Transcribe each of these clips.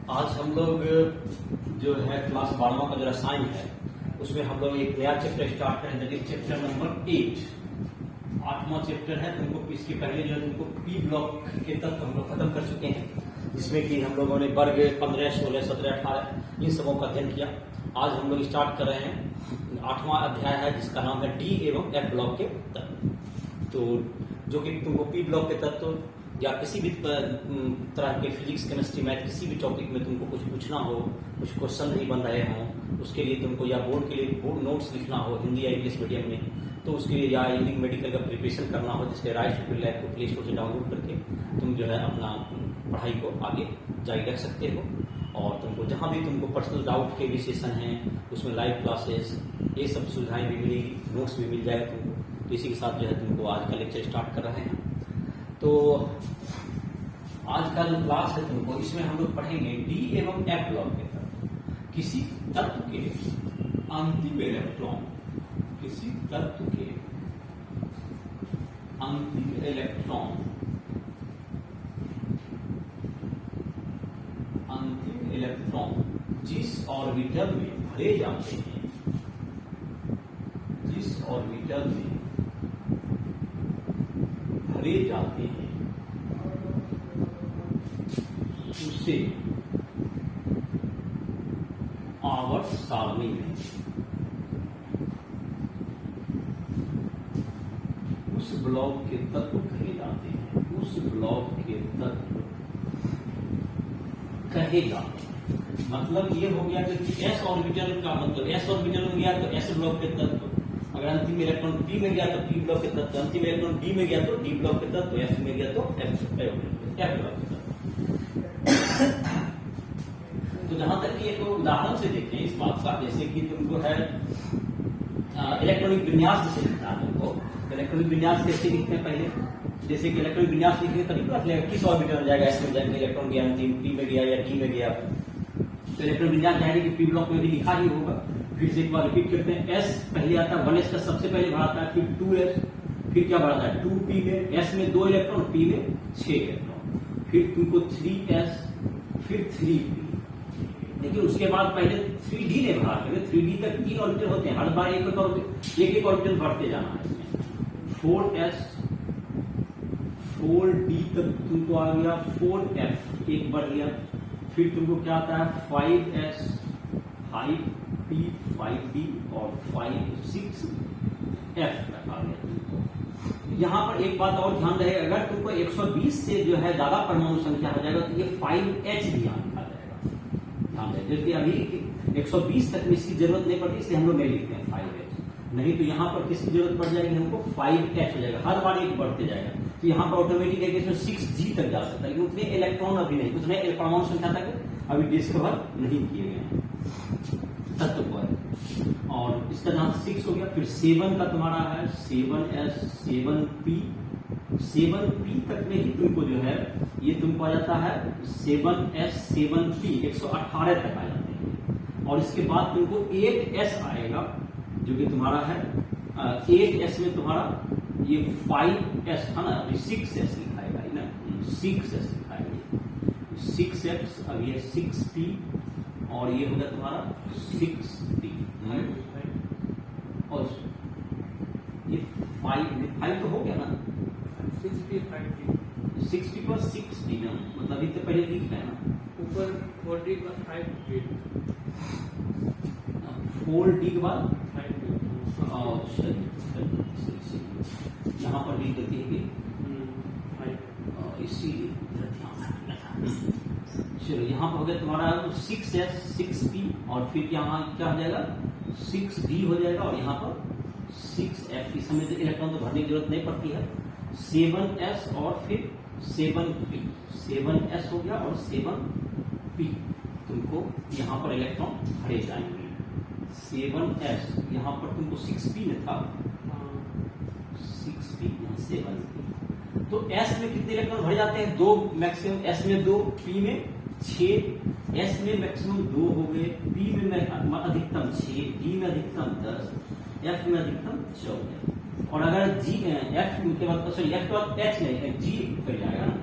आज हम लोग जो है क्लास 12वां का जो रसायन है उसमें हम लोग एक नया चैप्टर स्टार्ट करें, दैट इज चैप्टर नंबर 8। 8वां चैप्टर है। तुमको इसके पहले जो है तुमको पी ब्लॉक के तक हम लोग खत्म कर चुके हैं, जिसमें कि हम लोगों ने वर्ग 15, 16, 17, 18 इन सबों का अध्ययन किया। आज हम लोग स्टार्ट कर रहे हैं 8वां अध्याय है, जिसका नाम है डी एवं एफ ब्लॉक के तत्व। तो जो कि तुमको पी ब्लॉक के तत्व या किसी भी तरह के फिजिक्स, केमिस्ट्री, मैथ किसी भी टॉपिक में तुमको कुछ पूछना हो, कुछ क्वेश्चन नहीं बन रहे हों, उसके लिए तुमको या बोर्ड के लिए बोर्ड नोट्स लिखना हो हिंदी या इंग्लिश मीडियम में, तो उसके लिए या यदि मेडिकल का प्रिपरेशन करना हो, जिसके राइट टू लैब को प्ले स्टोर से डाउनलोड करके तुम जो है अपना पढ़ाई को आगे जारी रख सकते हो। और तुमको जहाँ भी तुमको पर्सनल डाउट के भी सेशन हैं, उसमें लाइव क्लासेस, ये सब सुविधाएं भी मिलेगी, नोट्स भी मिल जाएगा तुमको। तो इसी के साथ जो है तुमको आज का लेक्चर स्टार्ट कर रहे हैं। तो आज का जो क्लास है तुमको इसमें हम लोग पढ़ेंगे डी एवं एफ ब्लॉक के तत्व। किसी तत्व के अंतिम इलेक्ट्रॉन, किसी तत्व के अंतिम इलेक्ट्रॉन, अंतिम इलेक्ट्रॉन जिस ऑर्बिटल में भरे जाते हैं, जिस ऑर्बिटल में भरे जाते हैं, उसे आवर्त सारणी में उस ब्लॉक के तत्व कहे जाते हैं, उस ब्लॉक के तत्व कहे जाते हैं। मतलब ये हो गया कि एस ऑर्बिटल का मतलब एस ऑर्बिटल में गया तो एस ब्लॉक के तत्व, अगर अंतिम इलेक्ट्रॉन पी में गया तो पी ब्लॉक के तत्व, अंतिम इलेक्ट्रॉन डी में गया तो डी ब्लॉक के तत्व, एफ में गया तो एफ ब्लॉक के तत्व। तो जहां तक कि एक उदाहरण से देखें इस बात का, जैसे कि तुमको है इलेक्ट्रॉनिक विन्यास जैसे लिखना है तुमको। इलेक्ट्रॉनिक विन्यास कैसे लिखते हैं पहले, जैसे कि इलेक्ट्रॉनिक विन्यास लिखने का तरीका चलेगा, किस ऑर्बिटल में जाएगा, एस में जाएगा, इलेक्ट्रॉन गया अंतिम पी में गया या डी में गया, तो इलेक्ट्रॉनिक विन्यास जाएगा कि पी ब्लॉक में भी लिखा ही होगा। फिर से एक बार रिपीट करते हैं, एस पहले आता है, 1s का सबसे पहले भराता है, फिर 2s, फिर क्या भराता है 2p में, एस में 2 इलेक्ट्रॉन, पी में 6 इलेक्ट्रॉन, फिर तुमको 3s, फिर 3p। लेकिन उसके बाद पहले 3d ने भरा, 3d तक 3 ऑर्बिटल होते हैं, हर बार एक एक ऑर्बिटल भरते जाना है इसमें। 4s, 4d तक तुमको आ गया, 4f एक बढ़ गया, फिर तुमको क्या आता है 5s, 5p, 5d और 5, 6f तक आ गया तुमको। यहाँ पर एक बात और ध्यान रहे, अगर तुमको 120 से जो है ज्यादा परमाणु संख्या हो जाएगा तो ये 5h भी यहाँ लिखा जाएगा। ध्यान रहे, जबकि अभी 120 तक में इसकी जरूरत नहीं पड़ती, इसलिए हम लोग नहीं लिखते हैं 5h। नहीं तो यहाँ पर किसकी जरूरत पड़ जाएगी हमको, 5h हो जाएगा, हर बार एक बढ़ते जाएगा। तो यहाँ पर ऑटोमेटिक है कि इसमें 6g तक जा सकता है, लेकिन उतने इलेक्ट्रॉन अभी नहीं, उतने परमाणु संख्या तक अभी डिस्कवर नहीं किए गए हैं तत्व पर। और इसका नाम 6 हो गया। फिर 7 का तुम्हारा है 7s, 7p, 7p तक में ही तुमको जो है ये तुमको आ जाता है 7s, 7p 118 तक आ जाते हैं। और इसके बाद तुमको 8s आएगा, जो कि तुम्हारा है 8s में तुम्हारा ये 5s था ना, अभी 6s लिखाएगा है ना, 6s लिखाएगा, 6s, अब ये 6p और ये होगा तुम्हारा 6d, और ये 5 तो हो गया ना, 6p पर 6d ना, मतलब इतने पहले लिख रहे हैं ना, ऊपर 4d पर 5d, 4d के बाद 5d, यहाँ पर लिख देती है इसी चलो यहाँ पर हो गया तुम्हारा 6s, 6p और फिर यहाँ क्या हो जाएगा 6d हो जाएगा, और यहाँ पर 6f। इस समय इलेक्ट्रॉन तो भरने की जरूरत नहीं पड़ती है। 7s और फिर 7p, 7s हो गया और 7p तुमको यहाँ पर इलेक्ट्रॉन भरे जाएंगे। 7s यहाँ पर तुमको 6p में था, 6p यहाँ 7p। तो s में कितने इलेक्ट्रॉन भरे जाते हैं, 2 मैक्सिमम, s में 2, p में 6, s में मैक्सिमम 2 हो गए, p में अधिकतम 6, d में अधिकतम 10, f में अधिकतम 14। और अगर g f के बाद सॉरी f के बाद h नहीं, g कर जाएगा ना,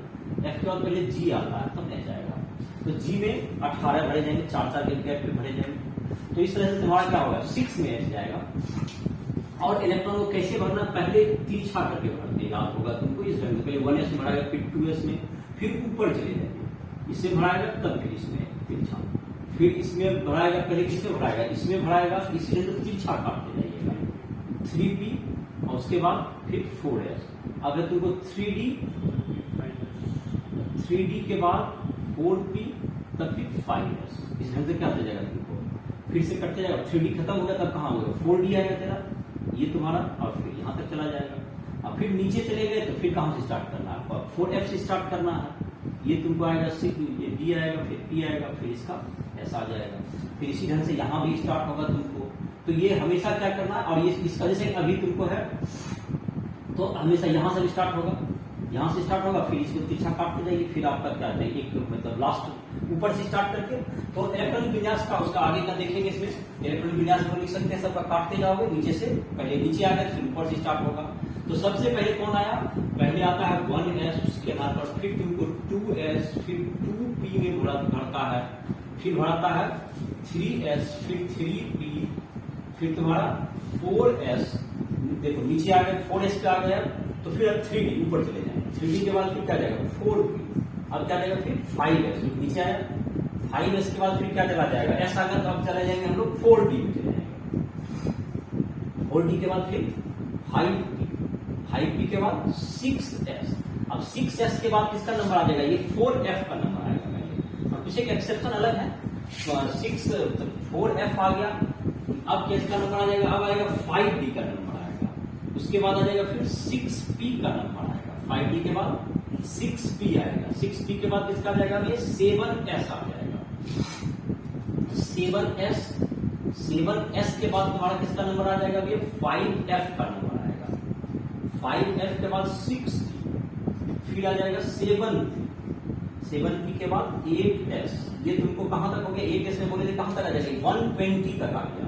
f के बाद पहले g आता है तब h आएगा। तो जी में 18 भरे जाएंगे, 4 के गैप पे भरे जाएंगे। तो इस तरह से तुम्हारा क्या होगा, 6 में एस जाएगा। और इलेक्ट्रॉन को कैसे भरना, पहले तिरछा करके भरते, याद होगा तुमको। इस ढंग से पहले 1s में भराएगा, फिर 2s में, फिर ऊपर चले जाएंगे, इससे भराएगा तब फिर इसमें तिरछा, फिर इसमें भराएगा, पहले किसमें भराएगा, इसमें भराएगा, इसलिए तो तिरछा काटते जाइएगा 3p और उसके बाद फिर 4s। अगर तुमको 3d के बाद 4p तब फिर 5s, इस ढंग से क्या हो जाएगा तुमको, फिर से कटते जाएगा। 3d खत्म हो गया तब कहाँ होगा, 4d आएगा तेरा, ये तुम्हारा, और फिर यहाँ तक चला जाएगा। अब फिर नीचे चले गए तो फिर कहाँ से स्टार्ट करना है, 4f से स्टार्ट करना है। ये तुमको आएगा 6, ये d आएगा, फिर p आएगा, फिर इसका s आ जाएगा। फिर इसी ढंग से यहाँ भी स्टार्ट होगा तुमको। तो ये हमेशा क्या करना है, और ये इसका जैसे अभी तुमको है तो हमेशा यहाँ से स्टार्ट होगा, यहाँ से स्टार्ट होगा, फिर इसको तिरछा काटते जाइए, फिर आपका क्या है एक मतलब लास्ट ऊपर से स्टार्ट करके। तो इलेक्ट्रॉनिक विन्यास का उसका आगे का देखेंगे, इसमें इलेक्ट्रॉनिक विन्यास को लिख सकते हैं, सबका काटते जाओगे नीचे से, पहले नीचे आ गए फिर ऊपर से स्टार्ट होगा। तो सबसे पहले कौन आया, पहले आता है 1s, उसके आधार पर फिर तुमको 2s, फिर 2p में भरता है, फिर भराता है 3s, फिर 3p, फिर तुम्हारा 4s, देखो नीचे आ गए 4s पे आ गया, तो फिर अब 3d ऊपर चले जाएंगे, 3d के बाद फिर क्या जाएगा 4p, अब क्या जाएगा फिर 5s, नीचे आया 5s के बाद फिर क्या चला जाएगा, s आ गया, तो अब चले जाएंगे हम लोग 4d में चले जाएंगे, 4d के बाद फिर 5p, 5p के बाद 6s। अब 6s के बाद किसका नंबर आ जाएगा, ये 4f का नंबर आएगा पहले, और कुछ एक एक्सेप्शन अलग है, 4f आ गया, अब किसका नंबर आ जाएगा, अब आएगा 5d का नंबर आएगा, उसके बाद आ जाएगा फिर 6p का नंबर आएगा, 5d के बाद 6p आएगा, 6p के बाद किसका आ जाएगा, ये 7s आ जाएगा, 7s के बाद तुम्हारा किसका नंबर आ जाएगा, ये 5f का नंबर आएगा, 5f के बाद 6d, फिर आ जाएगा 7p के बाद 8s। ये तुमको कहां तक हो गया, 8s में बोले थे कहां तक आ जाएगा, 120 तक आ गया,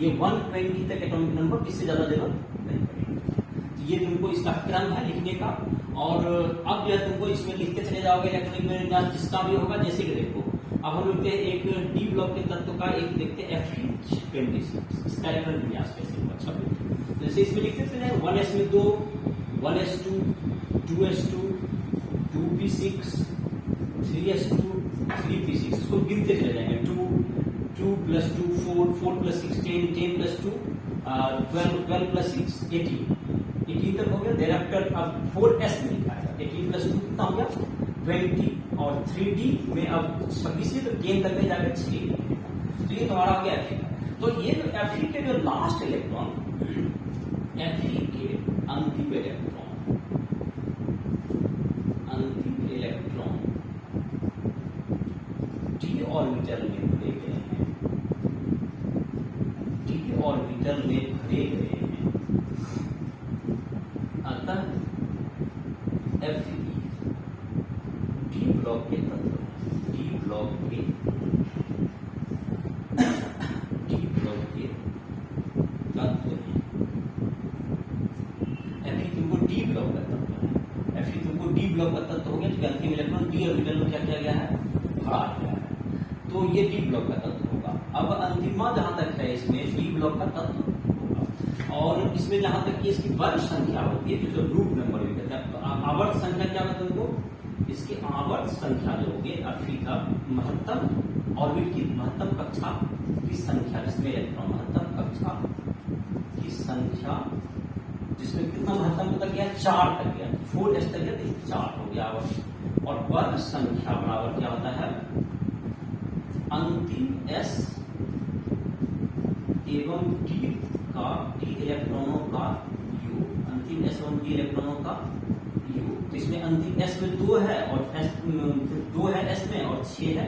ये 120 तक एटॉमिक नंबर, इससे ज्यादा जरूरत नहीं पड़ेगी। ये तुमको इसका क्रम है लिखने का। और अब जो है तुमको इसमें लिखते चले जाओगे इलेक्ट्रॉनिक में जिसका भी होगा, जैसे कि देखो अब हम लिखते हैं एक डी ब्लॉक के तत्व का, एक देखते हैं Fe26, इसका इलेक्ट्रॉनिक विन्यास कैसे होगा। अच्छा जैसे इसमें लिखते चले 1s में 2, 1s2, 2s2, 2p6, 3s2, 3p6, इसको गिनते चले जाएंगे, 2 + 2 4, 4 + 6 10, 10 + 2 12, 12 + 6 18 तक हो गया। देर आफ्टर अब 4s में लिखा है, 18 + 2 कितना हो गया 20, और 3d में अब 26 तो 10 तक में जाकर 6। तो ये तुम्हारा हो गया Fe का। तो ये जो Fe के जो लास्ट इलेक्ट्रॉन, Fe के अंतिम इलेक्ट्रॉन d ऑर्बिटल में भरे गए हैं, d ऑर्बिटल में भरे गए हैं, अतः Fe डी ब्लॉक के तत्व, डी ब्लॉक के तत्व है। Fe तुमको डी ब्लॉक का तत्व है, Fe तुमको डी ब्लॉक का तत्व हो गया, क्योंकि अंतिम इलेक्ट्रॉन डी ऑर्बिटल में क्या किया गया है, भरा गया है, तो ये डी ब्लॉक का तत्व होगा। अब अंतिमा जहां तक है इसमें डी ब्लॉक का तत्व होगा, और इसमें जहां तक कि इसकी वर्ग संख्या होती है, जिसको ग्रुप नंबर भी कहते हैं। आवर्त संख्या क्या होता है तुमको, इसकी आवर्त संख्या जो होगी Fe का महत्तम ऑर्बिट की महत्तम कक्षा की संख्या, जिसमें इलेक्ट्रॉन महत्तम कक्षा की संख्या, जिसमें कितना महत्तम तक गया 4 तक गया, 4s तक गया, 4 हो गया आवर्त। और वर्ग संख्या बराबर क्या होता है, अंतिम s एवं d इलेक्ट्रॉनों का योग, अंतिम s एवं d इलेक्ट्रॉनों का योग। तो इसमें अंतिम s में 2 है, और 2 है s में, और 6 है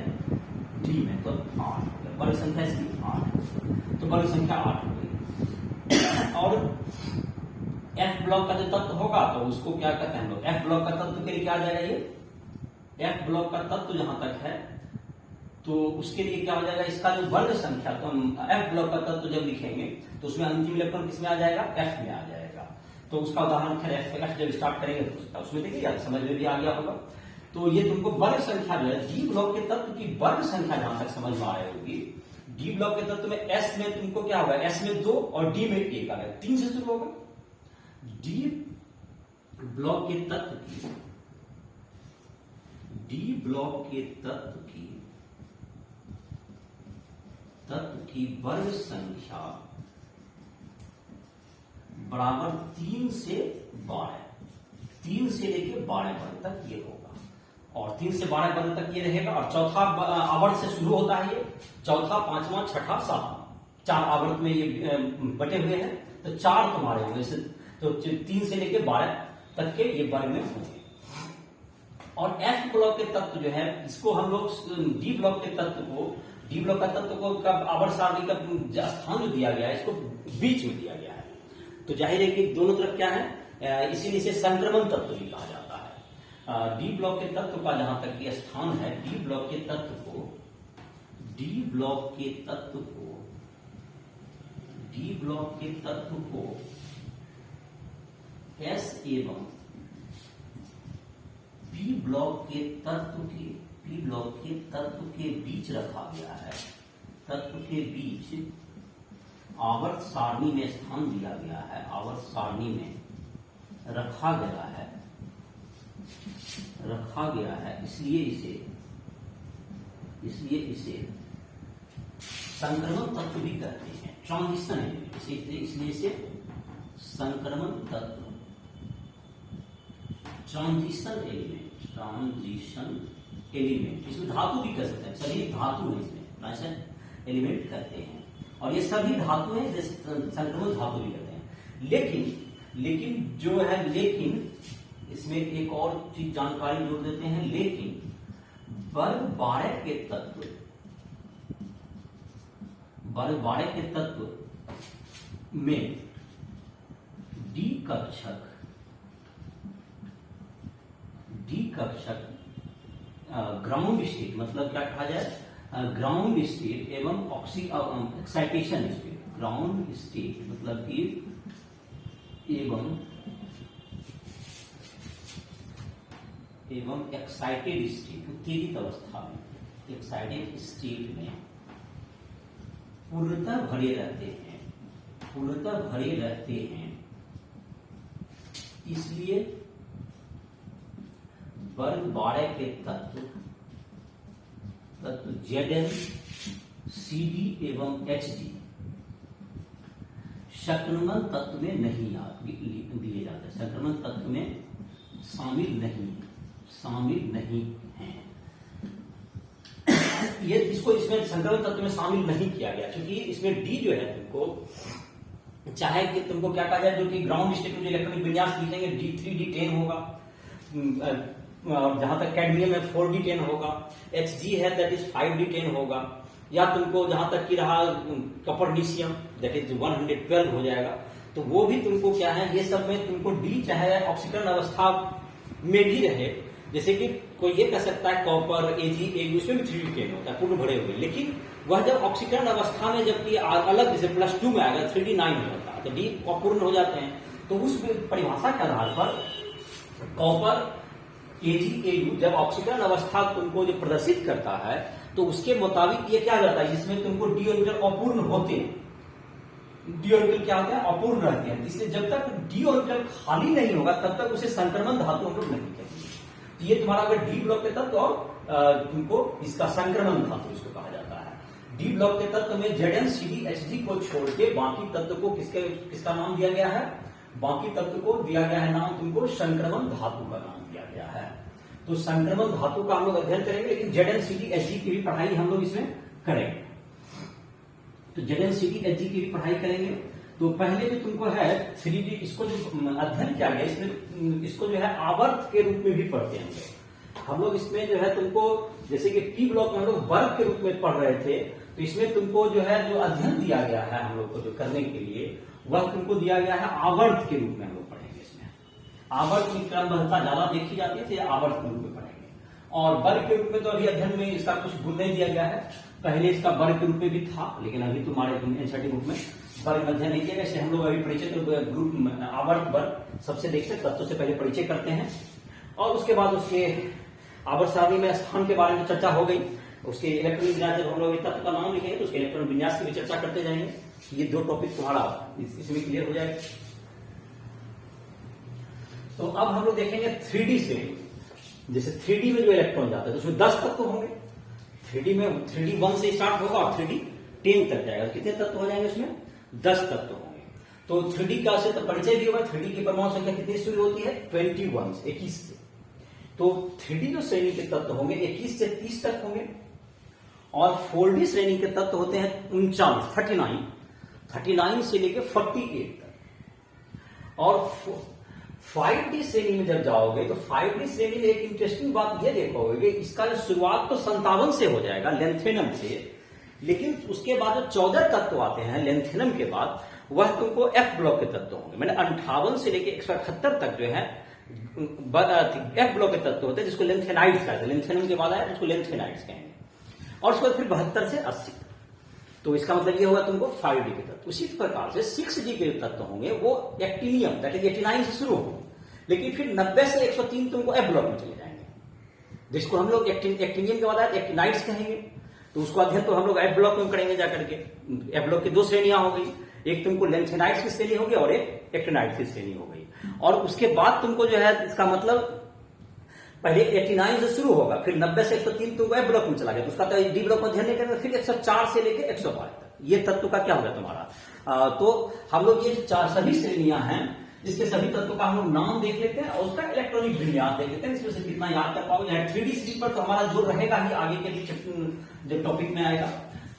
d में, तो 8 हो गया। वर्ग संख्या इसकी 8, तो वर्ग संख्या 8 हो गई। और f ब्लॉक का जो तत्व होगा तो उसको क्या कहते हैं हम लोग, f ब्लॉक का तत्व के लिए क्या आ जाएगा, ये f ब्लॉक का तत्व जहां तक है तो उसके लिए क्या हो जाएगा, इसका जो वर्ग संख्या, तो हम f ब्लॉक का तत्व जब लिखेंगे तो उसमें अंतिम इलेक्ट्रॉन किसमें आ जाएगा, f में आ जाएगा। तो उसका उदाहरण खैर f जब स्टार्ट करेंगे तो उसमें देखिए समझ में भी आ गया होगा। तो ये तुमको वर्ग संख्या जो है डी ब्लॉक के तत्व की वर्ग संख्या जहां तक समझ में आ रही होगी, डी ब्लॉक के तत्व में एस में तुमको क्या होगा, एस में 2 और डी में 1 आ गया, 3 से शुरू होगा। डी ब्लॉक के तत्व की, डी ब्लॉक के तत्व की वर्ग संख्या बराबर 3 से 12, 3 से लेके 12 वर्ग तक ये होगा, और 3 से 12 वर्ग तक ये रहेगा। और चौथा आवर्त से शुरू होता है ये, चौथा, पांचवा, छठा, सातवां, 4 आवर्त में ये बटे हुए हैं, तो 4 तुम्हारे होंगे, तो 3 से लेके 12 तक के ये वर्ग में होंगे। और एफ ब्लॉक के तत्व जो है, इसको हम लोग डी ब्लॉक के तत्व को, डी ब्लॉक का तत्व को कब आवर्त सारणी का स्थान जो दिया गया है, इसको बीच में दिया गया है, तो जाहिर है कि दोनों तरफ क्या है, इसीलिए इसे संक्रमण तत्व भी कहा जाता है। डी ब्लॉक के तत्व का जहां तक ये स्थान है, डी ब्लॉक के तत्व को, डी ब्लॉक के तत्व को, डी ब्लॉक के तत्व को एस एवं पी ब्लॉक के तत्व के, पी ब्लॉक के तत्व के बीच रखा गया है, तत्व के बीच आवर्त सारणी में स्थान दिया गया है, आवर्त सारणी में रखा गया है, इसलिए इसे संक्रमण तत्व भी कहते हैं, ट्रांजिशन एलिमेंट, इसलिए इसे संक्रमण तत्व, ट्रांजिशन एलिमेंट, इसमें धातु भी कह सकते हैं, सभी धातु है इसमें, ट्रांजिशन एलिमेंट कहते हैं, और ये सभी धातु है, जैसे संक्रमण धातु भी कहते हैं। लेकिन जो है, लेकिन इसमें एक और चीज जानकारी जोड़ देते हैं, लेकिन वर्ग 12 के तत्व, वर्ग 12 के तत्व में डी कक्षक ग्राउंड स्टेट, मतलब क्या कहा जाए, ग्राउंड स्टेट एवं एक्साइटेशन स्टेट, ग्राउंड स्टेट मतलब कि एवं एक्साइटेड स्टेट, उत्तेजित अवस्था में, एक्साइटेड स्टेट में पूर्णतः भरे रहते हैं, इसलिए वर्ग 12 के तत्व Zn, Cd एवं Hd संक्रमण तत्व में नहीं दिए जाते, संक्रमण तत्व में शामिल नहीं है। ये इसको इसमें संक्रमण तत्व में शामिल नहीं किया गया, क्योंकि इसमें डी जो है, तुमको चाहे कि तुमको क्या कहा जाए, जो कि ग्राउंड स्टेट में जो इलेक्ट्रॉनिक विन्यास लिखेंगे D3 D10 होगा, और जहां तक कैडमियम में 4D10 होगा, Hg है दैट इज 5D10 होगा, या तुमको जहां तक की रहा कॉपरनीशियम दैट इज 112 हो जाएगा, तो वो भी तुमको क्या है, ये सब में तुमको डी चाहे ऑक्सीकरण अवस्था में भी रहे, जैसे कि कोई ये कह सकता है कॉपर Ag उसमें भी 3D10 होता है, पूर्ण भरे हुए, लेकिन वह जब ऑक्सीकरण अवस्था में जबकि अलग जैसे +2 में आएगा 3D9 हो जाता है, तो डी अपूर्ण हो जाते हैं। तो उस परिभाषा के आधार पर कॉपर Ag जब ऑक्सीकरण अवस्था तुमको जो प्रदर्शित करता है, तो उसके मुताबिक ये क्या जाता है, जिसमें तुमको डी ऑर्बिटल अपूर्ण होते हैं, डी ऑर्बिटल क्या होता है, अपूर्ण रहते हैं, इसलिए जब तक डी ऑर्बिटल खाली नहीं होगा तब तक उसे संक्रमण धातु हम लोग नहीं कहेंगे। तो ये तुम्हारा अगर डी ब्लॉक के तत्व और तुमको इसका संक्रमण धातु इसको कहा जाता है। डी ब्लॉक के तत्व में Zn, Cd, Hg को छोड़ के बाकी तत्व को किसका नाम दिया गया है, बाकी तत्व को दिया गया है नाम तुमको संक्रमण धातु का नाम दिया गया है। तो संक्रमण धातु का हम लोग अध्ययन करेंगे, लेकिन Zn, Cd, Hg की भी पढ़ाई हम लोग इसमें करेंगे। तो Zn, Cd, Hg की भी पढ़ाई करेंगे। तो पहले जो तुमको है 3D, इसको जो अध्ययन किया गया, इसमें इसको जो है आवर्त के रूप में भी पढ़ते हैं हम लोग। इसमें जो है तुमको जैसे कि पी ब्लॉक में हम लोग वर्ग के रूप में पढ़ रहे थे, तो इसमें तुमको जो है जो अध्ययन दिया गया है हम लोग को जो करने के लिए, वह तुमको दिया गया है आवर्त के रूप में हम लोग पढ़ेंगे। इसमें आवर्त की क्रमबद्धता ज्यादा देखी जाती है, तो आवर्त के रूप में पढ़ेंगे। और वर्ग के रूप में तो अभी अध्ययन में इसका कुछ गुण नहीं दिया गया है, पहले इसका वर्ग के रूप में भी था, लेकिन अभी तुम्हारे एनसीईआरटी ग्रुप में वर्ग अध्ययन नहीं किया। जैसे हम लोग अभी परिचय ग्रुप आवर्त वर्ग सबसे देखते तत्व से पहले परिचय करते हैं, और उसके बाद उसके आवर्त सारणी में स्थान के बारे में चर्चा हो गई, उसके इलेक्ट्रॉनिक विन्यास, जब हम लोग तत्व का नाम लिखेंगे तो उसके इलेक्ट्रॉनिक विन्यास की भी चर्चा करते जाएंगे। ये 2 टॉपिक तुम्हारा इसमें क्लियर हो जाएगा। तो अब हम लोग देखेंगे 3D श्रेणी। जैसे 3D में जो इलेक्ट्रॉन जाता है तो उसमें 10 तत्व होंगे। 3D में 3D 1 से स्टार्ट होगा और 3D 10 तक जाएगा। कितने तत्व हो जाएंगे उसमें? 10 तत्व होंगे। तो 3D का से तो परिचय भी होगा। 3D की परमाणु संख्या कितनी शुरू होती है? 21 से। तो 3D जो श्रेणी के तत्व होंगे 21 से 30 तक होंगे। और 4D श्रेणी के तत्व होते हैं 39 से लेकर 48 तक। और 5D श्रेणी में जब जाओगे तो 5D श्रेणी में एक इंटरेस्टिंग बात ये देखोगे कि इसका जो शुरुआत तो 57 से हो जाएगा, लेंथेनम से, लेकिन उसके बाद जो 14 तत्व आते हैं लेंथेनम के बाद, वह तुमको F ब्लॉक के तत्व होंगे। मैंने 58 से लेकर 178 तक जो है F ब्लॉक के तत्व होते हैं, जिसको लेंथेनाइड्स कहते हैं। लेंथेनम के बाद आया उसको लेंथेनाइड्स कहेंगे। और उसके बाद फिर 72 से 80। तो इसका मतलब ये होगा तुमको 5D के तत्व। उसी प्रकार से 6D के तत्व होंगे, वो एक्टिनियम दैट इज 89 से शुरू होंगे, लेकिन फिर 90 से 103 तुमको F ब्लॉक में चले जाएंगे, जिसको हम लोग एक्टिनियम के बाद एक्टिनाइड्स कहेंगे। तो उसको अध्ययन तो हम लोग F ब्लॉक में करेंगे जाकर के। F ब्लॉक की 2 श्रेणियां हो गई, एक तुमको लेंथेनाइड्स की श्रेणी होगी और एक एक्टिनाइड्स की श्रेणी हो गई। और उसके बाद तुमको जो है, इसका मतलब पहले 89 से शुरू होगा, फिर 90 से 103 तुमको F ब्लॉक में चला गया, तो उसका तो डी ब्लॉक में ध्यान नहीं करेंगे। फिर 104 से लेकर 105 तक ये तत्व का क्या होगा तुम्हारा। तो हम लोग ये सभी श्रेणियां हैं, जिसके सभी तत्वों का हम लोग नाम देख लेते हैं और उसका इलेक्ट्रॉनिक विन्यास देख लेते हैं। इसमें से कितना याद कर पाओगे। 3D श्रेणी पर तो हमारा जोर रहेगा ही आगे के लिए जब टॉपिक में आएगा।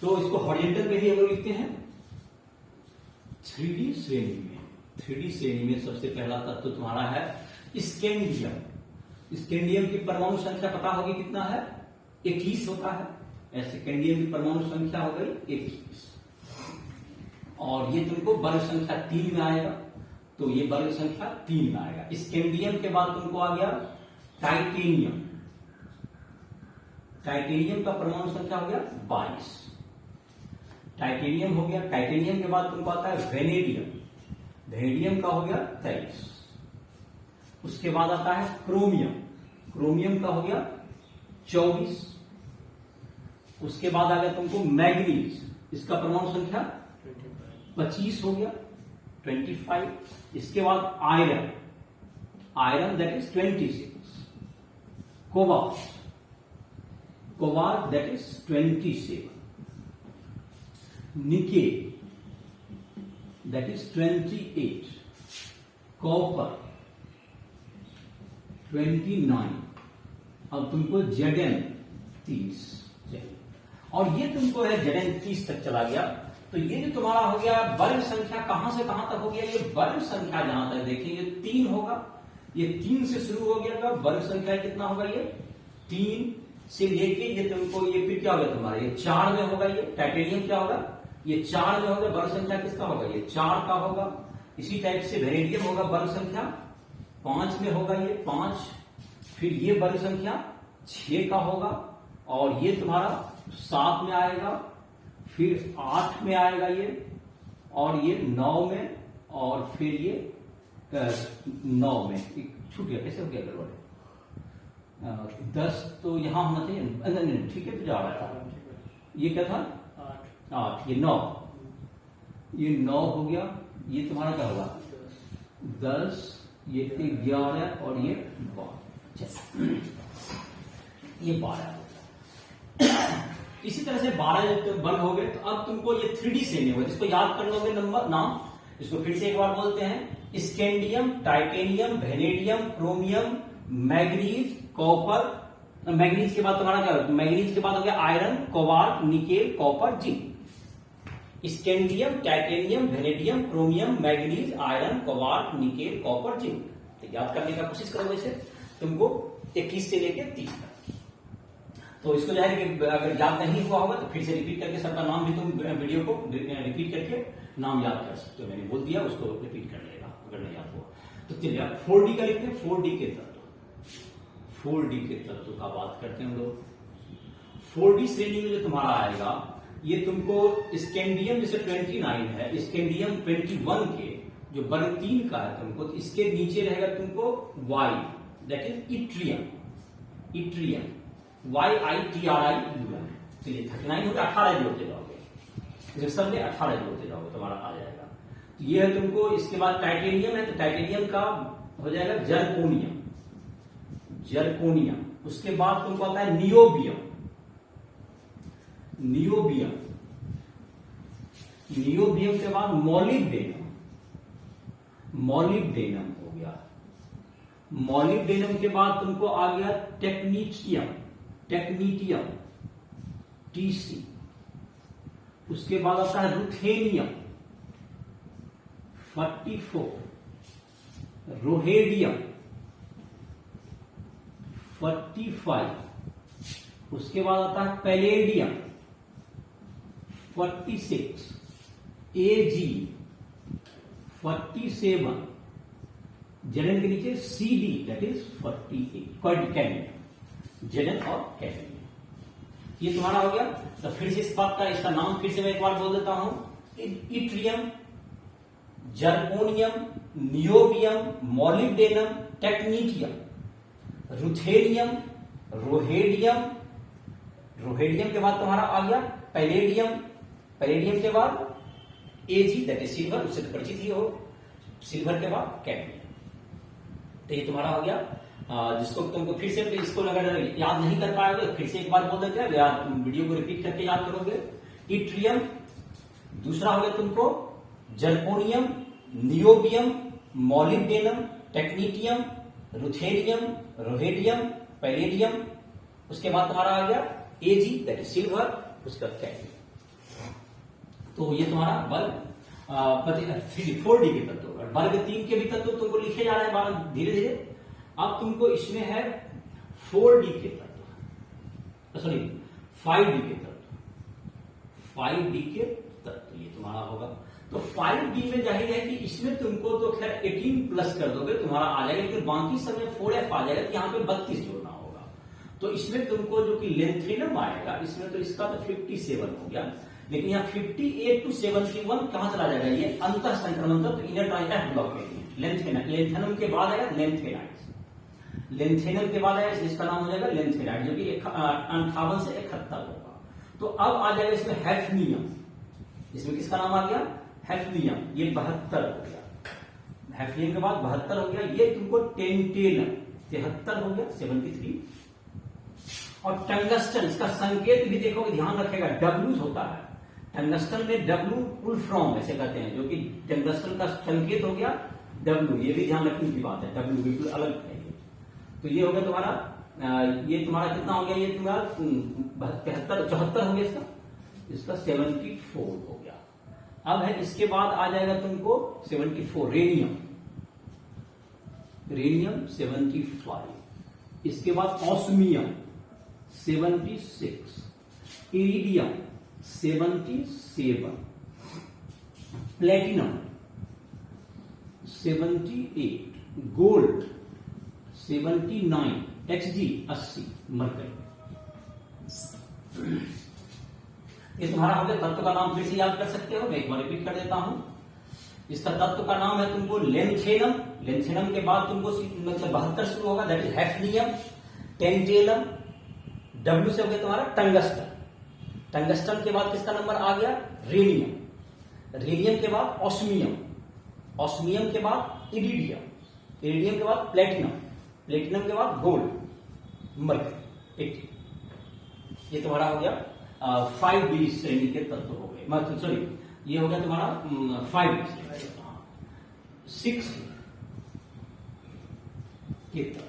तो इसको हॉरिजॉन्टल में भी हम लोग लिखते हैं। 3D श्रेणी में सबसे पहला तत्व तुम्हारा है स्कैंडियम। स्कैंडियम की परमाणु संख्या पता होगी कितना है? 21 होता है। ऐसे स्कैंडियम की परमाणु संख्या हो गई 21। और ये तुमको वर्ग संख्या 3 में आएगा, तो ये वर्ग संख्या 3 में आएगा। स्कैंडियम के बाद तुमको आ गया टाइटेनियम। टाइटेनियम का परमाणु संख्या हो गया 22। टाइटेनियम हो गया। टाइटेनियम के बाद तुमको आता है वेनेडियम। वेनेडियम का हो गया 23। उसके बाद आता है क्रोमियम। क्रोमियम का हो गया 24। उसके बाद आ गया तुमको मैग्नीज। इसका परमाणु संख्या 25 हो गया, 25। इसके बाद iron. Iron that is 26। Cobalt that is 27। Nickel that is 28। Copper 29। अब तुमको Zn 30 चाहिए, और ये तुमको है Zn 30 तक चला गया। तो ये जो तुम्हारा हो गया वर्ग संख्या, कहां से कहां तक हो गया? ये वर्ग संख्या जहां तक देखिए ये 3 होगा। ये 3 से शुरू हो गया। वर्ग संख्या कितना होगा? ये 3 से लेके ये तुमको ये फिर क्या होगा तुम्हारा? ये 4 में होगा। ये टाइटेनियम क्या होगा? ये 4 में होगा। वर्ग संख्या किसका होगा? ये 4 का होगा। इसी टाइप से वेनेडियम होगा, वर्ग संख्या 5 में होगा। ये 5। फिर ये वर्ग संख्या 6 का होगा, और ये तुम्हारा 7 में आएगा। फिर 8 में आएगा ये, और ये 9 में, और फिर ये 9 में। छूट गया, कैसे हो गया गड़बड़? 10 तो यहां होना चाहिए। नहीं, ठीक है, तो जा रहा था। ये क्या था? 8। ये 9 हो गया। ये तुम्हारा क्या होगा? 10, ये 11, और ये 12। ये 12। इसी तरह से 12 जब वर्ग हो गए, तो अब तुमको ये 3D श्रेणी होगा, जिसको याद कर लोगे नंबर नाम। इसको फिर से एक बार बोलते हैं। Scandium, titanium, vanadium, chromium, manganese, copper. Manganese के बाद तुम्हारा क्या होगा? मैग्नीज के बाद हो गया iron, cobalt, nickel, copper, zinc. Scandium, titanium, vanadium, chromium, manganese, iron, cobalt, nickel, copper, zinc. तो याद करने का कोशिश करो। वैसे तुमको 21 से लेकर 30 तक। तो इसको जो है कि अगर याद नहीं हुआ होगा तो फिर से रिपीट करके सबका नाम भी तुम वीडियो को रिपीट करके नाम याद कर सकते हो। मैंने बोल दिया, उसको रिपीट कर लेगा अगर नहीं याद हुआ तो। चलिए अब 4D का लिखते हैं। 4D के तत्व। 4D के तत्व का बात करते हैं हम लोग। 4D श्रेणी में जो तुम्हारा आएगा, ये तुमको स्कैंडियम जैसे 29 है, स्कैंडियम 21 के जो वर्ग 3 का है तुमको, तो इसके नीचे रहेगा तुमको Y that is yttrium. Yttrium, YITRIUM। चलिए 39 हो गया, 18 जोड़ते जाओगे, सब में 18 जोड़ते जाओगे तुम्हारा आ जाएगा। तो ये है तुमको। इसके बाद टाइटेनियम है, तो टाइटेनियम का हो जाएगा जर्कोनियम, जर्कोनियम। उसके बाद तुमको आता है नियोबियम, नियोबियम। नियोबियम के बाद मॉलिब्डेनम, मॉलिब्डेनम हो गया। मॉलिब्डेनम के बाद तुमको आ गया टेक्नीटियम, टेक्नीटियम, TC। उसके बाद आता है रुथेनियम 44, रोहेडियम 45। उसके बाद आता है पैलेडियम 46, AG 47, जेडन के नीचे CD दैट इज 48, कैडमियम, जेडन और कैडमियम। ये तुम्हारा हो गया। तो फिर से इस बात का, इसका नाम फिर से मैं एक बार बोल देता हूं, yttrium, zirconium, niobium, molybdenum, technetium, ruthenium, rhodium. Rhodium के बाद तुम्हारा आ गया पैलेडियम, पैलेडियम के बाद AG दैट इज सिल्वर, उससे परिचित ही हो, सिल्वर के बाद कैडमियम। तो ये तुम्हारा हो गया। जिसको तुमको फिर से, इसको अगर याद नहीं कर पाओगे फिर से एक बार बोल देते हैं, या वीडियो को रिपीट करके याद करोगे। इट्रियम, दूसरा हो गया तुमको zirconium, niobium, molybdenum, technetium, ruthenium, rhodium, palladium. उसके बाद तुम्हारा आ गया AG दैट इज सिल्वर, उसका कैडमियम। तो ये तुम्हारा वर्ग 4D के तत्व। वर्ग 3 के भी तत्व तुमको लिखे जा रहे हैं धीरे धीरे। अब तुमको इसमें है 4D के तत्व, सॉरी 5D के तत्व, 5D के तत्व ये तुम्हारा होगा। तो 5D में जाहिर है कि इसमें तुमको तो खैर 18 प्लस कर दोगे तुम्हारा आ जाएगा, लेकिन बाकी समय 4F आ जाएगा, तो यहाँ पे 32 जोड़ना होगा। तो इसमें तुमको जो कि लेंथेनम आएगा, इसमें तो इसका तो 57 हो गया, लेकिन यहाँ 58 to 71 कहां चला जाएगा, ये अंतर संक्रमण तत्व, इनर ट्राइड ब्लॉक में। लेंथेनम के बाद आएगा लेंथेनाइड, लेंथेनम के बाद आएगा इसका नाम हो जाएगा लेंथेनाइड, जो कि 58 से 71 होगा। तो अब आ जाएगा इसमें हैफनियम, इसमें किसका नाम आ गया, हैफनियम, ये 72 हो गया। हैफनियम के बाद 72 हो गया। ये तुमको टेंटेनम 73 हो गया, 73। और टंगस्टन, इसका संकेत भी देखोगे, ध्यान रखेगा, W होता है टंगस्टन में, W फुल फ्रॉम ऐसे कहते हैं, जो कि टंगस्टन का संकेत हो गया W। ये भी ध्यान रखने की बात है, W बिल्कुल अलग है। तो ये हो गया तुम्हारा, ये तुम्हारा कितना हो गया, ये तुम्हारा 74 हो गया, इसका 74 हो गया। अब है इसके बाद आ जाएगा तुमको 74 रेनियम, रेनियम 75। इसके बाद osmium 76, iridium 77, platinum 78, gold 79, Hg 80, mercury. ये तुम्हारा हो गया। तत्व का नाम फिर से याद कर सकते हो, मैं एक बार रिपीट कर देता हूं। इसका तत्व का नाम है तुमको लेंथेनम, लेंथेनम के बाद तुमको मतलब 72 शुरू होगा, that is hafnium, tantalum, W से हो गया तुम्हारा टंगस्टन, टंगस्टन के बाद किसका नंबर आ गया, रेनियम, रेनियम के बाद ऑस्मियम, ऑस्मियम के बाद इरिडियम, इरिडियम के बाद प्लेटिनम, प्लेटिनम के बाद गोल्ड, मरकरी। ये तुम्हारा हो गया 5D श्रेणी के तत्व हो गए, मतलब सॉरी ये हो गया तुम्हारा 5D। 6D के तत्व,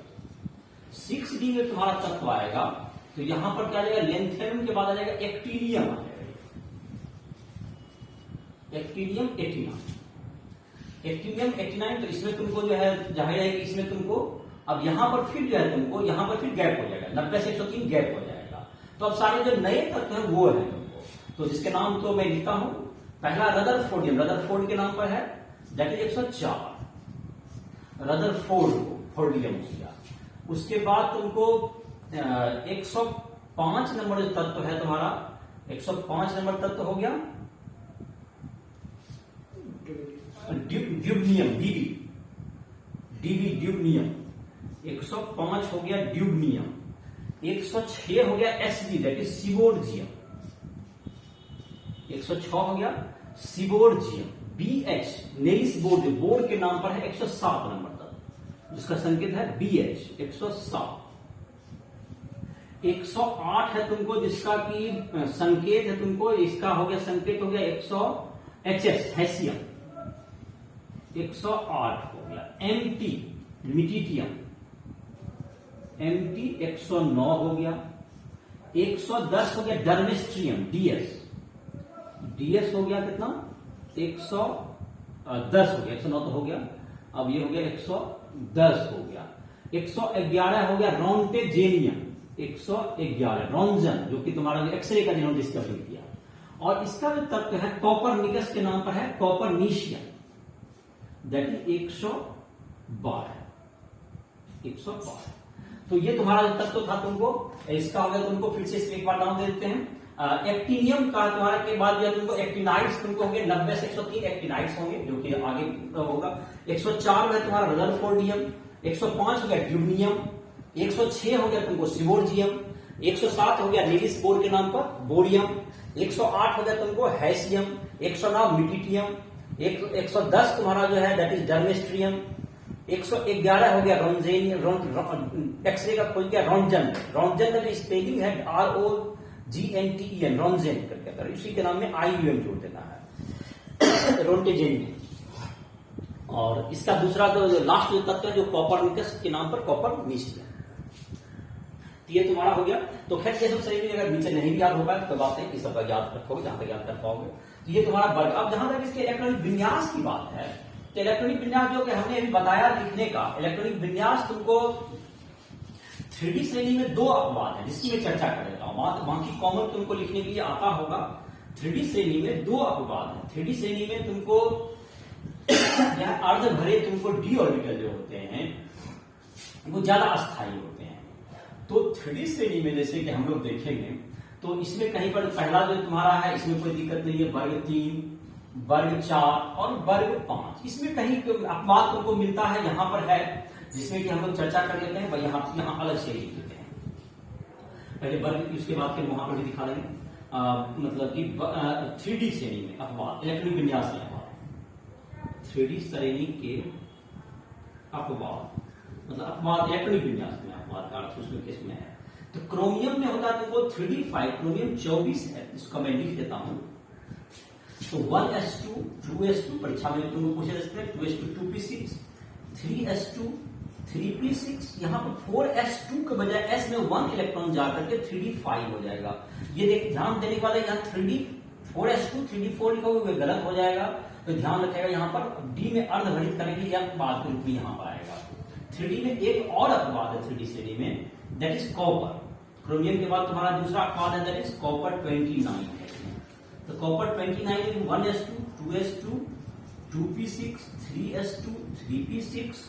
6D में तुम्हारा तत्व आएगा, तो यहां पर क्या आ जाएगा, लेंथेनम के बाद आ जाएगा एक्टिनियम आ जाएगा, एक्टिनियम 89, एक्टिनियम 89। तो इसमें तुमको जो है जाहिर है कि इसमें तुमको अब यहां पर फिर जो है तुमको यहां पर फिर गैप हो जाएगा, 90 से 103 गैप हो जाएगा। तो अब सारे जो नए तत्व हैं वो है तुमको, तो जिसके नाम तो मैं लिखता हूं, पहला रदरफोर्डियम, रदरफोर्ड के नाम पर है, दैट इज 104, रदरफोर्डियम हो गया। उसके बाद तुमको 105 नंबर जो तत्व है तुम्हारा, 105 नंबर तत्व हो गया ड्यूबनियम, डीबी ड्यूबनियम, 105 हो गया ड्यूबनियम। 106 हो गया एसजी, दैट इज सिबोर्जियम। 106 हो गया सिबोर्जियम। बीएच नेरिस बोर्ड, बोर्ड के नाम पर है 107 नंबर तक, जिसका संकेत है बीएच 107। 108 है तुमको, जिसका की संकेत है तुमको, इसका हो गया संकेत हो गया 100 एचएस हैसियम। 108 हो गया एमटी मिटिटियम। एमटी 109 हो गया। 110 हो गया डर्मेस्ट्रियम डीएस। डीएस हो गया कितना 110 हो गया, 109 तो हो गया, अब ये हो गया 110 हो गया। 111 हो गया रोंटेजेनियम। 111 रोंजन, जो कि तुम्हारा एक्सरे का जिन्होंने डिस्कवर किया। और इसका जो तत्व है कॉपरनिकस के नाम पर है कॉपरनीशियम, दैट इज 112। 112 तो ये तुम्हारा जो तत्व था तुमको, इसका हो गया तुमको, फिर से एक बार नाम दे देते हैं। एक्टिनियम का तुम्हारा के बाद जो तुमको एक्टिनाइड्स तुमको होंगे 90 से 103 एक्टिनाइड्स होंगे, जो कि आगे होगा। 104 है तुम्हारा रदरफोर्डियम। 105 हो गया ड्यूनियम। 106 हो गया तुमको सिबोर्जियम। 107 हो गया नेरिस बोर्ड के नाम पर बोरियम। 108 हो गया तुमको हैसियम। 109 मिटिटियम। 110 तुम्हारा जो है दैट इज डर्मेस्ट्रियम। 111 हो गया रोंजेनियम, एक्सरे का खोज किया रोंजन। रोंजन का जो स्पेलिंग है ROGNTEN, रोंजेन करके, अगर इसी के नाम में IUM जोड़ देना है, रोंटेजेनियम। और इसका दूसरा जो लास्ट जो तत्व है जो कॉपरनिकस के नाम पर कॉपरनीशियम। तो ये तुम्हारा हो गया। तो खैर ये सब सही भी, अगर नीचे नहीं भी याद होगा तो बात है कि सबका याद रखोगे जहां तक याद कर पाओगे। तो ये तुम्हारा वर्ग। अब जहां तक इसके इलेक्ट्रॉनिक विन्यास की बात है, तो इलेक्ट्रॉनिक विन्यास जो कि हमने अभी बताया लिखने का, इलेक्ट्रॉनिक विन्यास तुमको 3D श्रेणी में 2 अपवाद है जिसकी मैं चर्चा कर देता हूं। बाकी कॉमन तुमको लिखने के लिए आता होगा। 3D श्रेणी में 2 अपवाद है। 3D श्रेणी में तुमको यह अर्ध भरे तुमको डी ऑर्बिटल जो होते हैं वो ज्यादा अस्थायी होते हैं। तो 3D श्रेणी में जैसे कि हम लोग देखेंगे तो इसमें कहीं पर पहला जो तुम्हारा है इसमें कोई दिक्कत नहीं है, वर्ग 3, वर्ग 4 और वर्ग 5। इसमें कहीं अपवाद तुमको मिलता है, यहां पर है, जिसमें कि हम लोग चर्चा कर लेते हैं। यहां अलग से लिख देते हैं पहले वर्ग की, उसके बाद फिर वहां पर भी दिखा देंगे। मतलब कि 3D श्रेणी में अपवाद, इलेक्ट्रॉनिक विन्यास में अपवाद, 3D श्रेणी के अपवाद, मतलब अपवाद इलेक्ट्रॉनिक विन्यास में अपवाद का अर्थ उसमें केस में है। तो क्रोमियम में होता है तो 3D5, क्रोमियम 24 है, इसको मैं लिख देता हूं। तो 1s2, 2s2 परीक्षा में तुमको पूछे जाते हैं, 2s2 2p6, 3s2 3p6, यहाँ पर 4s2 के बजाय s में 1 इलेक्ट्रॉन जाकर के 3d5 हो जाएगा। ये देख ध्यान देने वाले, यहाँ 4s2 3d4 लिखोगे वे गलत हो जाएगा, तो ध्यान रखेगा यहाँ पर d में अर्धभरित करेंगे या बाद के रूप में यहाँ पर आएगा। 3D में एक और अपवाद है 3D श्रेणी में, दैट इज कॉपर। क्रोमियम के बाद तुम्हारा दूसरा अपवाद है दैट इज कॉपर 29 है। तो कॉपर 29 में 1s2 2s2 2p6 3s2 3p6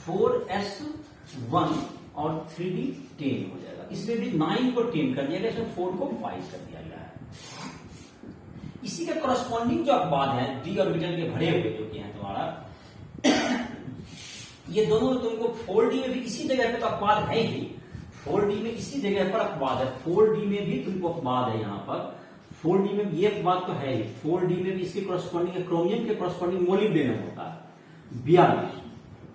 4s1 और 3d10 हो जाएगा। इसमें भी 9 को 10 कर दिया गया, इसमें 4 को 5 कर दिया गया है। इसी का कॉरस्पॉन्डिंग जो अपवाद है डी ऑर्बिटल के भरे हुए जो कि है तुम्हारा, ये दोनों तुमको 4D में भी इसी जगह पे तो अपवाद है ही, 4D में इसी जगह पर अपवाद है, 4D में भी तुमको अपवाद है। यहाँ पर 4D में ये अपवाद तो है ही, 4D में भी इसके कॉरस्पॉन्डिंग क्रोमियम के कॉरस्पॉन्डिंग मोलिब्डेनम होता है 42।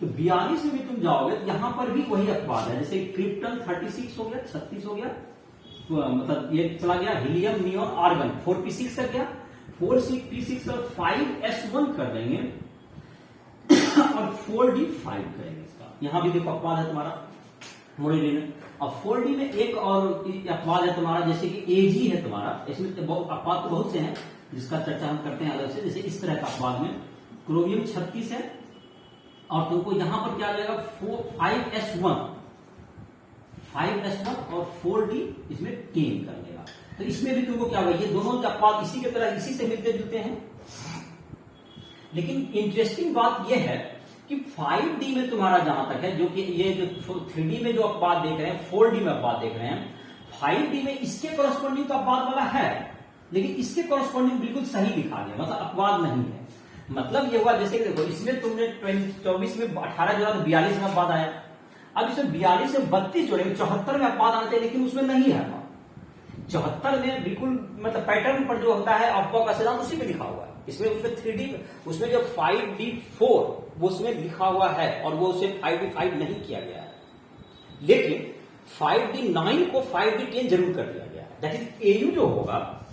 तो 42 में भी तुम जाओगे तो यहां पर भी वही अपवाद है, जैसे क्रिप्टन 36 हो गया, 36 हो गया, मतलब ये चला गया, हीलियम नियोन आर्गन 4p6 कर गया, 4p6 और 5s1 कर देंगे और 4d5 करेंगे इसका। यहां भी देखो अपवाद है तुम्हारा मोलिब्डेनम। अब 4D में एक और अपवाद है तुम्हारा, जैसे कि Ag है तुम्हारा, इसमें अपवाद तो बहुत से हैं जिसका चर्चा हम करते हैं अलग से। जैसे इस तरह का अपवाद में क्रोमियम 36 है और तुमको यहां पर क्या आ जाएगा 5s1 और 4D इसमें 10 कर देगा। तो इसमें भी तुमको क्या होगा, ये दोनों अपवाद इसी की तरह इसी से मिलते जुलते हैं। लेकिन इंटरेस्टिंग बात यह है कि 5D में तुम्हारा जहां तक है, जो कि ये जो 3D में जो अपवाद देख रहे हैं, 4D में अपवाद देख रहे हैं, 5D में इसके कॉरस्पॉन्डिंग तो अपवाद वाला है, लेकिन इसके कॉरस्पॉन्डिंग बिल्कुल सही लिखा गया, मतलब अपवाद नहीं है। मतलब ये हुआ जैसे कि देखो इसमें तुमने 24 में 18 जो है तो 42 में अपवाद आया, अब इसमें 42 से 32 जोड़ेंगे, 74 में अपवाद आना चाहिए, लेकिन उसमें नहीं है। 74 में बिल्कुल मतलब पैटर्न पर जो होता है अपवाद का सिद्धांत उसी में लिखा हुआ है। इसमें उसमें 3D उसमें जो 5D4 वो उसमें लिखा हुआ है और वो उसे 5D5 नहीं किया गया है, लेकिन 5D9 को 5D10 जरूर कर दिया गया है। दैट इज एयू जो होगा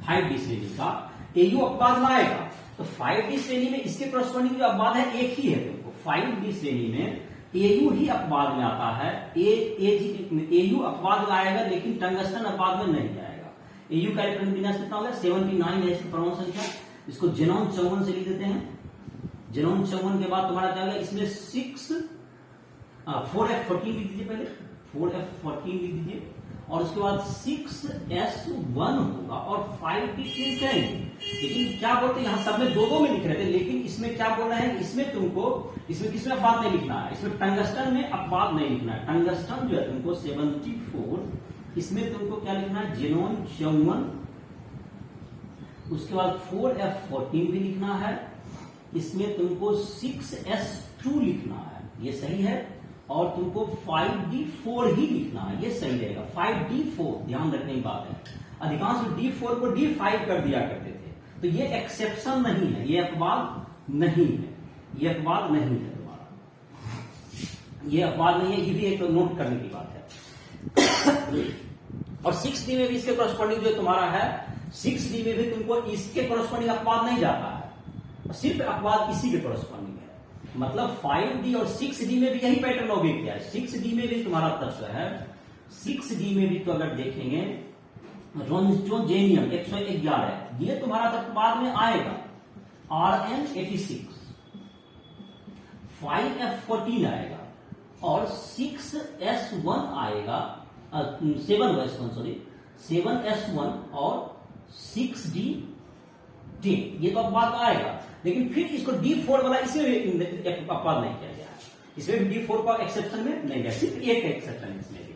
5D श्रेणी का एयू अपवाद में आएगा। तो 5D श्रेणी में इसके करस्पॉन्डिंग जो अपवाद है एक ही है तुमको। 5D श्रेणी में एयू ही अपवाद में आता है, एयू अपवाद में आएगा, लेकिन टंगस्टन अपवाद में नहीं आएगा। एयू का इलेक्ट्रॉनिक विन्यास कितना होगा 79 है इसकी परमाणु संख्या। इसको जेनॉन 54 से लिख देते हैं। जेनॉन 54 के बाद तुम्हारा क्या होगा, इसमें 4F14 लिख दीजिए, पहले 4F14 लिख दीजिए और उसके बाद 6S1 होगा और 5D10 करेंगे। लेकिन क्या बोलते हैं यहाँ सब में दो में लिख रहे थे, लेकिन इसमें क्या बोल रहे हैं, इसमें तुमको इसमें किसमें अपवाद नहीं लिखना है, इसमें टंगस्टन में अपवाद नहीं लिखना है। टंगस्टन जो है तुमको 74, इसमें तुमको क्या लिखना है, जेनॉन 54, उसके बाद 4F14 भी लिखना है, इसमें तुमको 6S2 लिखना है, ये सही है, और तुमको 5D4 ही लिखना है, ये सही रहेगा। 5D4 ध्यान रखने की बात है, अधिकांश D4 को D5 कर दिया करते थे, तो ये एक्सेप्शन नहीं है, ये अपवाद नहीं है, ये अपवाद नहीं है तुम्हारा, ये अपवाद नहीं है, ये भी एक नोट करने की बात है। और 6D में भी इसके करस्पॉन्डिंग जो तुम्हारा है, 6D में भी तुमको इसके करस्पॉन्डिंग अपवाद नहीं जाता है, सिर्फ अपवाद इसी के करस्पॉन्डिंग है। मतलब 5D और 6D में भी यही पैटर्न ऑब्जर्व किया है। 6D में भी तुम्हारा तत्व है, 6D में भी तो अगर देखेंगे रोंजोजेनियम 111, ये तुम्हारा तत्व बाद में आएगा, Rn86, 5F14 आएगा और 6S1 आएगा, 7S1 और 6D10, ये तो अपवाद आएगा। लेकिन फिर इसको D4 वाला इसमें भी अपवाद नहीं किया गया है, इसमें भी D4 का एक्सेप्शन में नहीं गया, सिर्फ एक एक्सेप्शन है इसमें भी।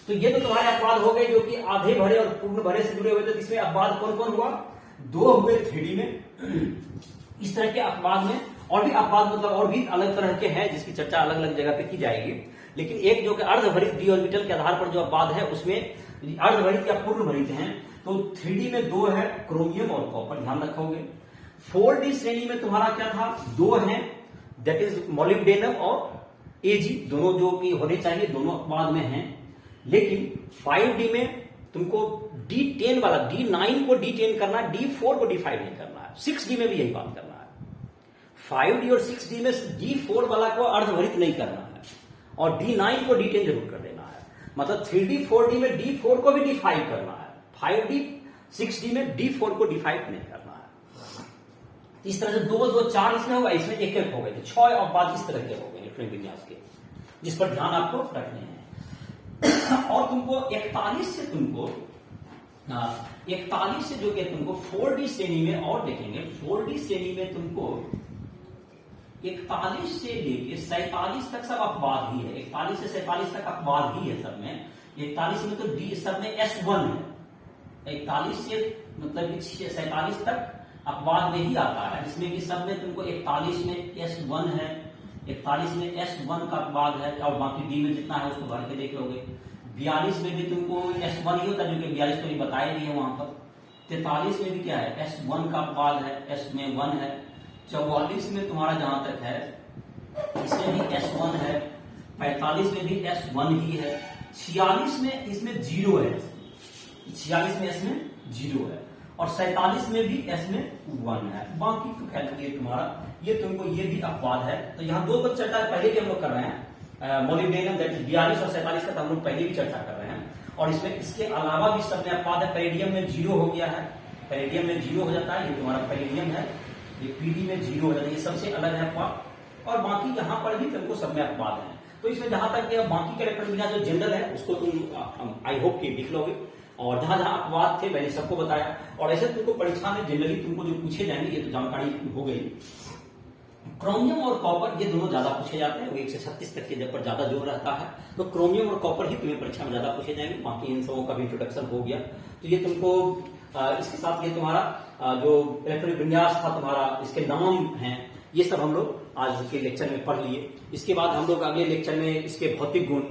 तो ये तो तुम्हारे अपवाद हो गए जो कि आधे भरे और पूर्ण भरे से जुड़े हुए थे। इसमें अपवाद कौन कौन हुआ, 2 हुए 3D में। इस तरह के अपवाद में और भी अपवाद मतलब और भी अलग तरह के हैं, जिसकी चर्चा अलग अलग जगह पे की जाएगी। लेकिन एक जो कि अर्धभरित डी ऑर्बिटल के आधार पर जो अपवाद है, उसमें अर्धभरित या पूर्ण भरित हैं। तो 3D में 2 है, क्रोमियम और कॉपर, ध्यान रखोगे। 4D श्रेणी में तुम्हारा क्या था, 2 हैं, दैट इज मोलिब्डेनम और एजी, दोनों जो कि होने चाहिए दोनों अपवाद में हैं। लेकिन 5D में तुमको D10 वाला, D9 को D10 करना है, D4 को D5 नहीं करना है। 6D में भी यही बात करना है। 5D और 6D में D4 वाला को अर्धभरित नहीं करना है और D9 को D10 जरूर कर देना है। मतलब 3D 4D में D4 को भी D5 करना है, 5D 6D में D4 को D5 नहीं करना है। इस तरह से 2 2 4 इसमें होगा, इसमें 1 1 हो गए, तो 6 अपवाद इस तरह के हो गए इलेक्ट्रॉनिक विन्यास के, जिस पर ध्यान आपको रखने हैं। और तुमको 41 से तुमको 41 से जो कि तुमको 4D श्रेणी में और देखेंगे, 4D श्रेणी में तुमको 41 से लेके 47 तक सब अपवाद ही है। 41 से 47 तक अपवाद ही है सब में। 41 में तो डी सब में S1 है, 41 से मतलब 47 तक अपवाद में ही आता है, जिसमें कि सब में तुमको 41 में S1 है, 41 में S1 का अपवाद है और बाकी डी में जितना है उसको भर के देख लोगे। 42 में भी तुमको S1 ही होता है, जो कि 42 को बताया भी है वहां पर। 43 में भी क्या है, S1 का अपवाद है, S में 1 है। 44 में तुम्हारा जहां तक है इसमें भी S1 है, 45 में भी S1 ही है, 46 में इसमें 0 है, 46 में इसमें 0 है और 47 में भी S में 1 है। बाकी तो खैर ये तुम्हारा ये तुमको ये भी अपवाद है। तो यहाँ 2 चर्चा पहले भी हम लोग कर रहे हैं, मोलिब्डेनम दैट इज 42 और 47 का तो हम लोग पहले भी चर्चा कर रहे हैं। और इसमें इसके अलावा भी सब में अपवाद है। पैरेडियम में 0 हो गया है, पैरेडियम में 0 हो जाता है, ये तुम्हारा पैरेडियम है। ये पीडी में 0 हो जाता है, ये सबसे अलग है अपवाद। और बाकी यहाँ पर भी तुमको सब में अपवाद है। तो इसमें जहां तक बाकी कैरेक्टर बिना जो जनरल है उसको तुम आई होप कि लिख लोगे। और जहां जहां अपवाद थे मैंने सबको बताया। और ऐसे तुमको परीक्षा में जनरली तुमको जो पूछे जाएंगे ये तो जानकारी हो गई। क्रोमियम और कॉपर ये दोनों ज्यादा पूछे जाते हैं, 1 से 36 तक के जब पर ज्यादा जोर रहता है तो क्रोमियम और कॉपर ही तुम्हें परीक्षा में ज्यादा पूछे जाएंगे। बाकी इन सबों का भी इंट्रोडक्शन हो गया। तो ये तुमको इसके साथ ये तुम्हारा जो इलेक्ट्रॉनिक विन्यास था तुम्हारा, इसके नाम हैं, ये सब हम लोग आज के लेक्चर में पढ़ लिए। इसके बाद हम लोग अगले लेक्चर में इसके भौतिक गुण,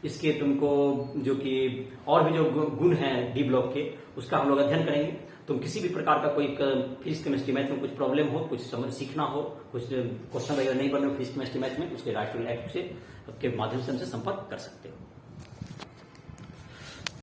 इसके तुमको जो कि और भी जो गुण हैं डी ब्लॉक के, उसका हम लोग अध्ययन करेंगे। तुम किसी भी प्रकार का कोई फिजिक्स केमिस्ट्री मैथ में कुछ प्रॉब्लम हो, कुछ समझ सीखना हो, कुछ क्वेश्चन वगैरह नहीं बने हो फिजिक्स केमिस्ट्री मैथ में, उसके राइट टू एक्ट से के माध्यम से हमसे संपर्क कर सकते हो।